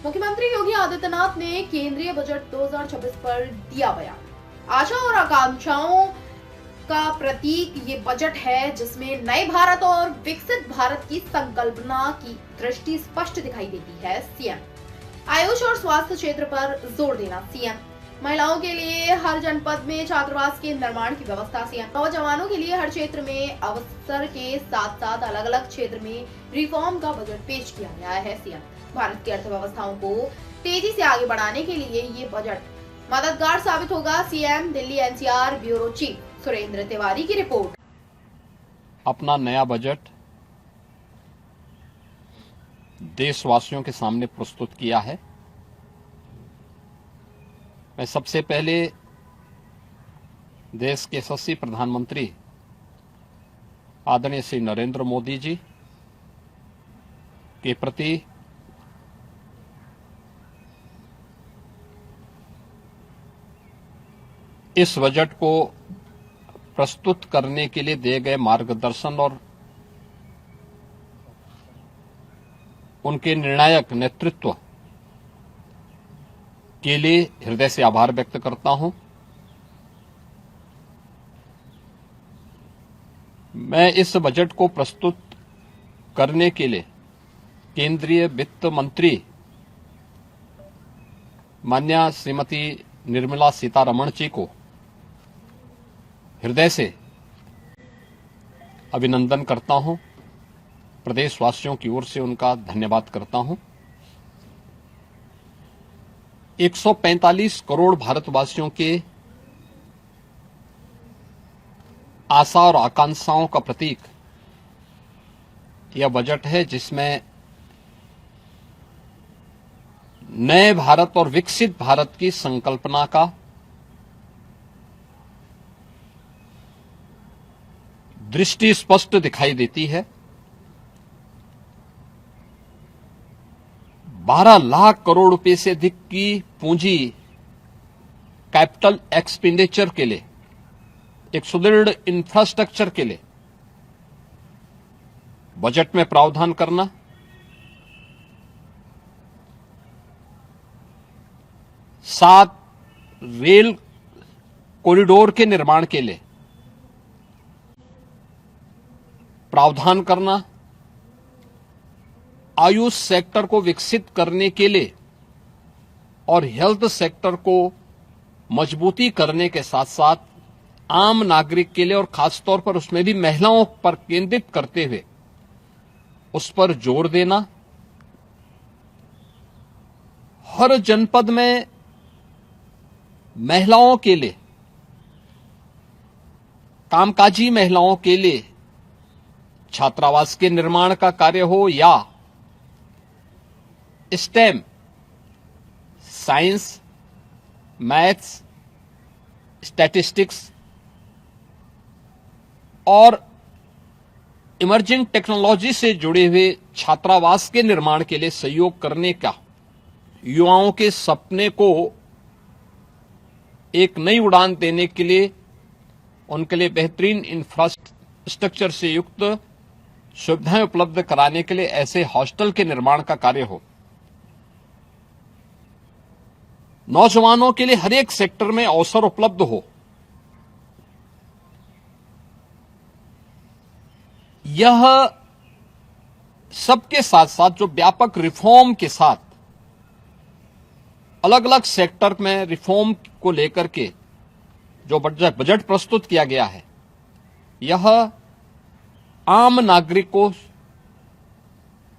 मुख्यमंत्री योगी आदित्यनाथ ने केंद्रीय बजट 2026 पर दिया बयान। आशा और आकांक्षाओं का प्रतीक ये बजट है, जिसमें नए भारत और विकसित भारत की संकल्पना की दृष्टि स्पष्ट दिखाई देती है। सीएम आयुष और स्वास्थ्य क्षेत्र पर जोर देना। सीएम महिलाओं के लिए हर जनपद में छात्रावास के निर्माण की व्यवस्था। सीएम नौजवानों के लिए हर क्षेत्र में अवसर के साथ साथ अलग अलग क्षेत्र में रिफॉर्म का बजट पेश किया गया है। सीएम भारत की अर्थव्यवस्थाओं को तेजी से आगे बढ़ाने के लिए ये बजट मददगार साबित होगा। CM Delhi NCR bureau chief Surendra Tiwari की रिपोर्ट। अपना नया बजट देशवासियों के सामने प्रस्तुत किया है। मैं सबसे पहले देश के यशस्वी प्रधानमंत्री आदरणीय श्री नरेंद्र मोदी जी के प्रति इस बजट को प्रस्तुत करने के लिए दिए गए मार्गदर्शन और उनके निर्णायक नेतृत्व के लिए हृदय से आभार व्यक्त करता हूं। मैं इस बजट को प्रस्तुत करने के लिए केंद्रीय वित्त मंत्री माननीय श्रीमती निर्मला सीतारमण जी को हृदय से अभिनंदन करता हूं। प्रदेशवासियों की ओर से उनका धन्यवाद करता हूं। 145 करोड़ भारतवासियों के आशा और आकांक्षाओं का प्रतीक यह बजट है, जिसमें नए भारत और विकसित भारत की संकल्पना का दृष्टि स्पष्ट दिखाई देती है। 12 लाख करोड़ रुपए से अधिक की पूंजी कैपिटल एक्सपेंडिचर के लिए, एक सुदृढ़ इंफ्रास्ट्रक्चर के लिए बजट में प्रावधान करना, सात रेल कॉरिडोर के निर्माण के लिए प्रावधान करना, आयुष सेक्टर को विकसित करने के लिए और हेल्थ सेक्टर को मजबूती करने के साथ साथ आम नागरिक के लिए और खासतौर पर उसमें भी महिलाओं पर केंद्रित करते हुए उस पर जोर देना, हर जनपद में महिलाओं के लिए, कामकाजी महिलाओं के लिए छात्रावास के निर्माण का कार्य हो या स्टेम, साइंस, मैथ्स, स्टैटिस्टिक्स और इमर्जिंग टेक्नोलॉजी से जुड़े हुए छात्रावास के निर्माण के लिए सहयोग करने का, युवाओं के सपने को एक नई उड़ान देने के लिए उनके लिए बेहतरीन इंफ्रास्ट्रक्चर से युक्त सुविधाएं उपलब्ध कराने के लिए ऐसे हॉस्टल के निर्माण का कार्य हो, नौजवानों के लिए हर एक सेक्टर में अवसर उपलब्ध हो, यह सबके साथ साथ जो व्यापक रिफॉर्म के साथ अलग अलग सेक्टर में रिफॉर्म को लेकर के जो बजट प्रस्तुत किया गया है, यह आम नागरिकों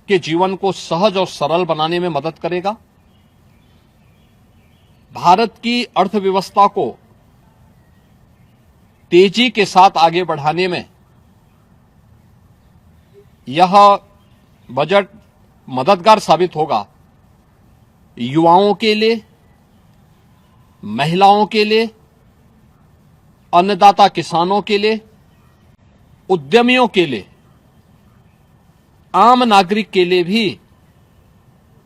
के जीवन को सहज और सरल बनाने में मदद करेगा। भारत की अर्थव्यवस्था को तेजी के साथ आगे बढ़ाने में यह बजट मददगार साबित होगा। युवाओं के लिए, महिलाओं के लिए, अन्नदाता किसानों के लिए, उद्यमियों के लिए, आम नागरिक के लिए भी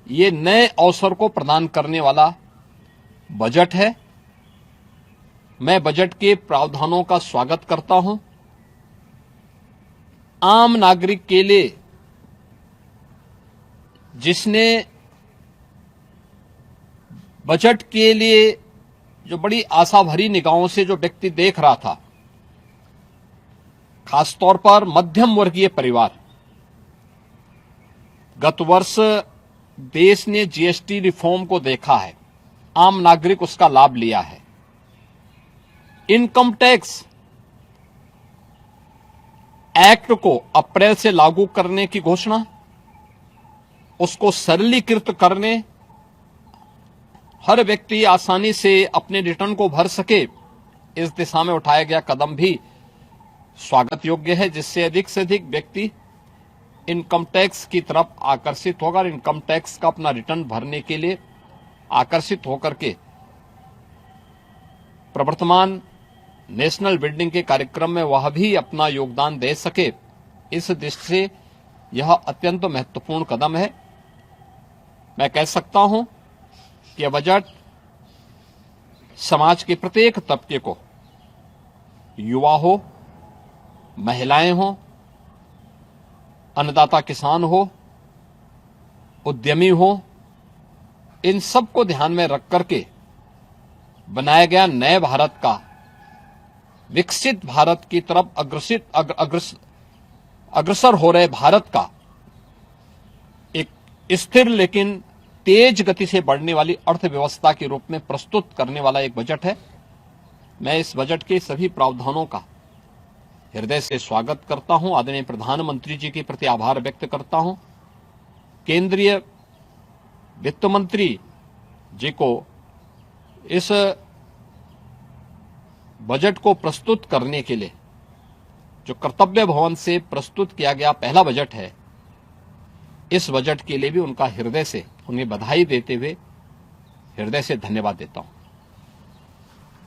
ये नए अवसर को प्रदान करने वाला बजट है। मैं बजट के प्रावधानों का स्वागत करता हूं। आम नागरिक के लिए जिसने बजट के लिए जो बड़ी आशा भरी निगाहों से जो व्यक्ति देख रहा था, खासतौर पर मध्यम वर्गीय परिवार, गत वर्ष देश ने जीएसटी रिफॉर्म को देखा है, आम नागरिक उसका लाभ लिया है। इनकम टैक्स एक्ट को अप्रैल से लागू करने की घोषणा, उसको सरलीकृत करने, हर व्यक्ति आसानी से अपने रिटर्न को भर सके, इस दिशा में उठाया गया कदम भी स्वागत योग्य है, जिससे अधिक से अधिक व्यक्ति इनकम टैक्स की तरफ आकर्षित होगा और इनकम टैक्स का अपना रिटर्न भरने के लिए आकर्षित होकर के प्रवर्तमान नेशनल बिल्डिंग के कार्यक्रम में वह भी अपना योगदान दे सके। इस दृष्टि से यह अत्यंत महत्वपूर्ण कदम है। मैं कह सकता हूं कि यह बजट समाज के प्रत्येक तबके को, युवा हो, महिलाएं हो, अन्नदाता किसान हो, उद्यमी हो, इन सबको ध्यान में रख करके बनाया गया नए भारत का, विकसित भारत की तरफ अग्रसर हो रहे भारत का एक स्थिर लेकिन तेज गति से बढ़ने वाली अर्थव्यवस्था के रूप में प्रस्तुत करने वाला एक बजट है। मैं इस बजट के सभी प्रावधानों का हृदय से स्वागत करता हूं। आदरणीय प्रधानमंत्री जी के प्रति आभार व्यक्त करता हूं। केंद्रीय वित्त मंत्री जी को इस बजट को प्रस्तुत करने के लिए जो कर्तव्य भवन से प्रस्तुत किया गया पहला बजट है, इस बजट के लिए भी उनका हृदय से उन्हें बधाई देते हुए हृदय से धन्यवाद देता हूं।